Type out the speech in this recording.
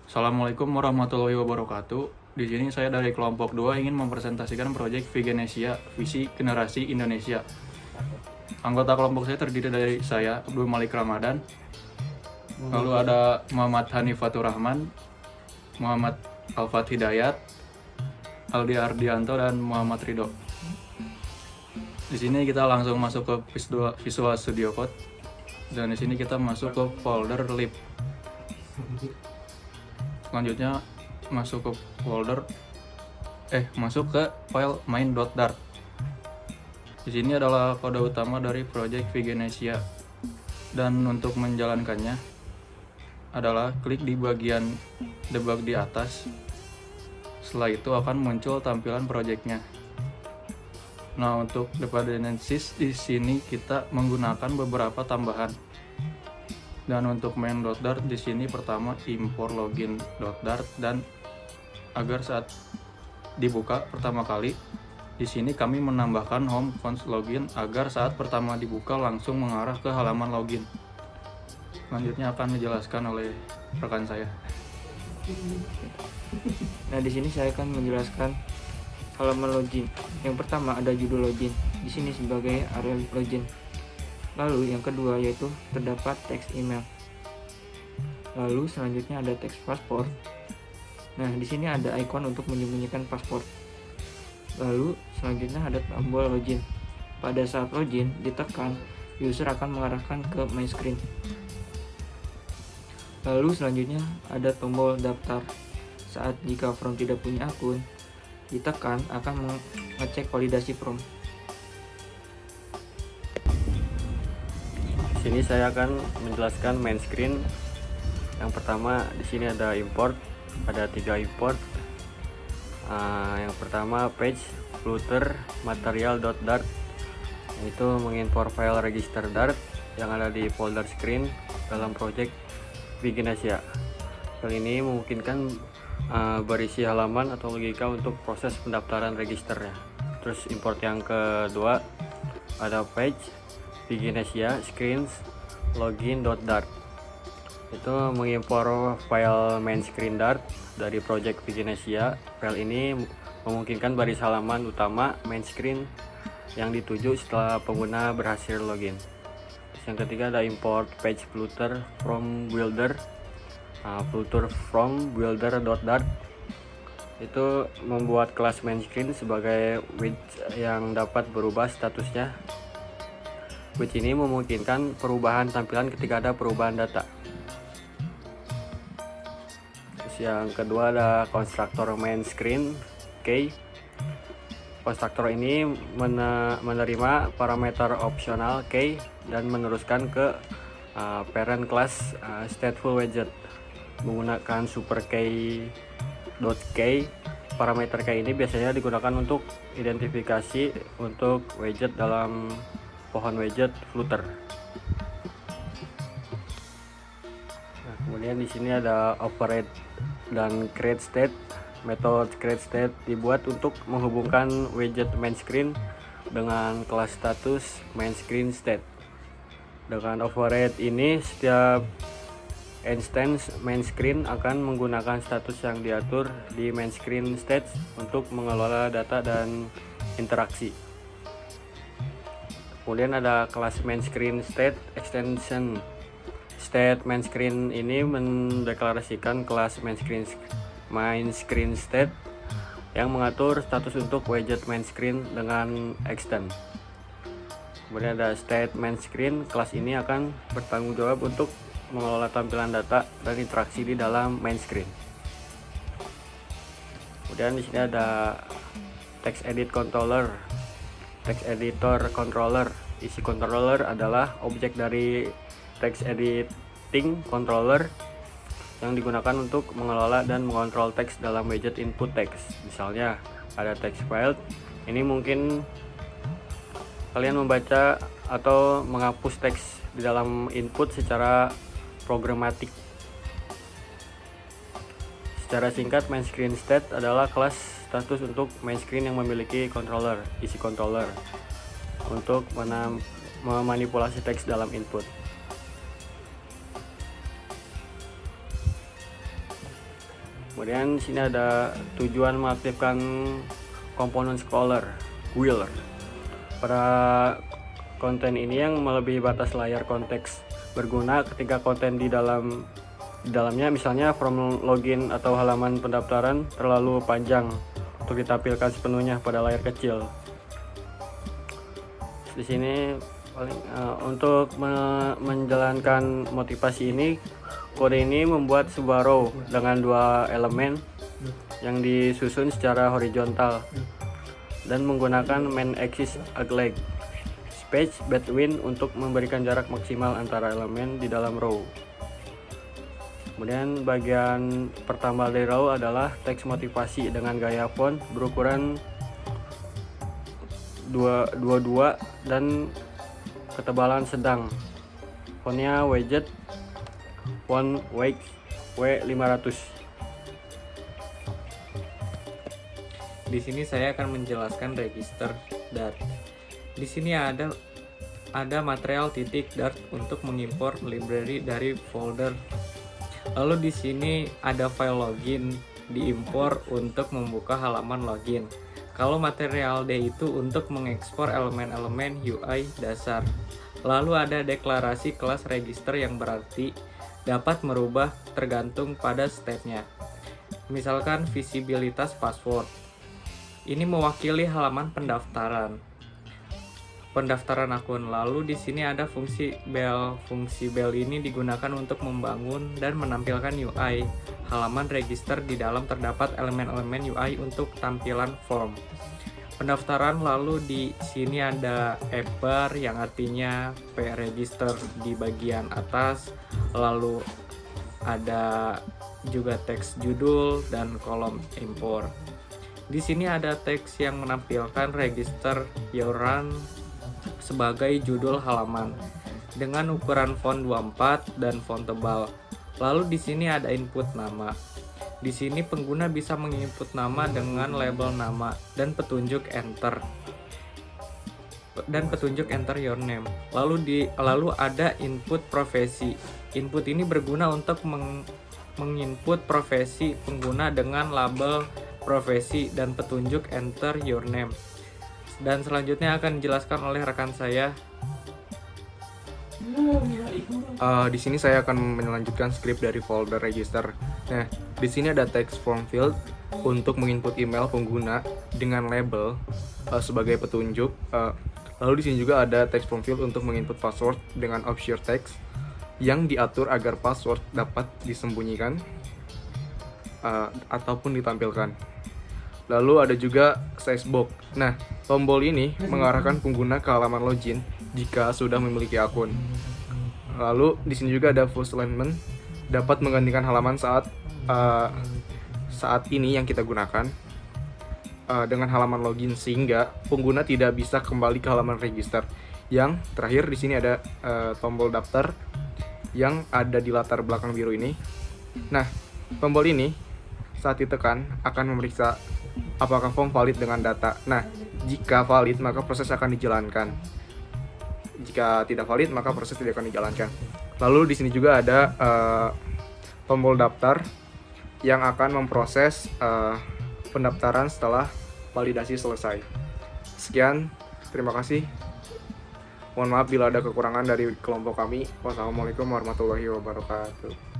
Assalamualaikum warahmatullahi wabarakatuh. Di sini saya dari kelompok 2 ingin mempresentasikan proyek Veganesia, visi generasi Indonesia. Anggota kelompok saya terdiri dari saya, Abdul Malik Ramadan, lalu ada Muhammad Hanifatur Rahman, Muhammad Alfat Hidayat, Aldi Ardianto, dan Muhammad Ridho. Di sini kita langsung masuk ke Visual Studio Code, dan di sini kita masuk ke folder lib. Selanjutnya masuk ke file main.dart. Di sini adalah kode utama dari project Veganesia. Dan untuk menjalankannya adalah klik di bagian debug di atas. Setelah itu akan muncul tampilan projectnya. Nah, untuk dependencies di sini kita menggunakan beberapa tambahan. Dan untuk main.dart di sini pertama import login.dart, dan agar saat dibuka pertama kali di sini kami menambahkan home const login agar saat pertama dibuka langsung mengarah ke halaman login. Selanjutnya akan dijelaskan oleh rekan saya. Nah, di sini saya akan menjelaskan halaman login. Yang pertama ada judul login, di sini sebagai area login. Lalu yang kedua yaitu terdapat teks email. Lalu selanjutnya ada teks paspor. Nah, di sini ada ikon untuk menyembunyikan paspor. Lalu selanjutnya ada tombol login. Pada saat login ditekan, user akan mengarahkan ke my screen. Lalu selanjutnya ada tombol daftar. Saat jika form tidak punya akun, ditekan akan mengecek validasi form. Sini saya akan menjelaskan main screen. Yang pertama di sini ada import, ada 3 import. Yang pertama page footer material.dart, itu mengimpor file register dart yang ada di folder screen dalam project Veganesia. Hal ini memungkinkan berisi halaman atau logika untuk proses pendaftaran registernya. Terus import yang kedua ada page Veganesia screens login.dart, itu mengimpor file main screen dart dari project Veganesia. File ini memungkinkan baris halaman utama main screen yang dituju setelah pengguna berhasil login. Terus yang ketiga ada import page footer from builder, footer from builder.dart, itu membuat kelas main screen sebagai widget yang dapat berubah statusnya. Widget ini memungkinkan perubahan tampilan ketika ada perubahan data. Terus yang kedua ada konstruktor main screen key. Konstruktor ini menerima parameter opsional key dan meneruskan ke parent class stateful widget menggunakan super key.key. Parameter key ini biasanya digunakan untuk identifikasi untuk widget dalam pohon widget Flutter. Nah, kemudian di sini ada operate dan create state. Metode create state dibuat untuk menghubungkan widget main screen dengan kelas status main screen state. Dengan operate ini setiap instance main screen akan menggunakan status yang diatur di main screen state untuk mengelola data dan interaksi. Kemudian ada kelas main screen state extension. State main screen ini mendeklarasikan kelas main screen state yang mengatur status untuk widget main screen dengan extend. Kemudian ada state main screen. Kelas ini akan bertanggung jawab untuk mengelola tampilan data dan interaksi di dalam main screen. Kemudian di sini ada text edit controller. Text editor controller. Isi controller adalah objek dari text editing controller yang digunakan untuk mengelola dan mengontrol teks dalam widget input text. Misalnya ada text file. Ini mungkin kalian membaca atau menghapus teks di dalam input secara programatik. Secara singkat, main screen state adalah kelas status untuk main screen yang memiliki controller, isi controller, untuk memanipulasi teks dalam input. Kemudian di sini ada tujuan mengaktifkan komponen Scholar Wheeler. Pada konten ini yang melebihi batas layar konteks berguna ketika konten di dalamnya misalnya form login atau halaman pendaftaran terlalu panjang untuk ditampilkan sepenuhnya pada layar kecil. Di sini paling untuk menjalankan motivasi ini, kode ini membuat sebuah row dengan 2 elemen yang disusun secara horizontal dan menggunakan main axis agleg space between untuk memberikan jarak maksimal antara elemen di dalam row. Kemudian bagian pertama dari row adalah teks motivasi dengan gaya font berukuran 22 dan ketebalan sedang. Fontnya widget font Wix W500. Di sini saya akan menjelaskan register Dart. Di sini ada material .dart untuk mengimpor library dari folder. Lalu di sini ada file login diimpor untuk membuka halaman login. Kalau material D itu untuk mengekspor elemen-elemen UI dasar. Lalu ada deklarasi kelas register yang berarti dapat merubah tergantung pada stepnya. Misalkan visibilitas password. Ini mewakili halaman pendaftaran akun. Lalu di sini ada fungsi bell. Fungsi bell ini digunakan untuk membangun dan menampilkan UI halaman register. Di dalam terdapat elemen-elemen UI untuk tampilan form pendaftaran. Lalu di sini ada bar yang artinya register di bagian atas. Lalu ada juga teks judul dan kolom import. Di sini ada teks yang menampilkan register your run sebagai judul halaman dengan ukuran font 24 dan font tebal. Lalu di sini ada input nama. Di sini pengguna bisa menginput nama dengan label nama dan petunjuk enter your name. Lalu ada input profesi. Input ini berguna untuk menginput profesi pengguna dengan label profesi dan petunjuk enter your name. Dan selanjutnya akan dijelaskan oleh rekan saya. Di sini saya akan melanjutkan script dari folder register. Nah, di sini ada text form field untuk menginput email pengguna dengan label sebagai petunjuk. Lalu di sini juga ada text form field untuk menginput password dengan obscure text yang diatur agar password dapat disembunyikan ataupun ditampilkan. Lalu ada juga size box. Nah, tombol ini mengarahkan pengguna ke halaman login jika sudah memiliki akun. Lalu di sini juga ada first alignment, dapat menggantikan halaman saat ini yang kita gunakan dengan halaman login sehingga pengguna tidak bisa kembali ke halaman register. Yang terakhir di sini ada tombol daftar yang ada di latar belakang biru ini. Nah, tombol ini saat ditekan akan memeriksa apakah form valid dengan data. Nah, jika valid maka proses akan dijalankan. Jika tidak valid maka proses tidak akan dijalankan. Lalu di sini juga ada tombol daftar yang akan memproses pendaftaran setelah validasi selesai. Sekian, terima kasih. Mohon maaf bila ada kekurangan dari kelompok kami. Wassalamualaikum warahmatullahi wabarakatuh.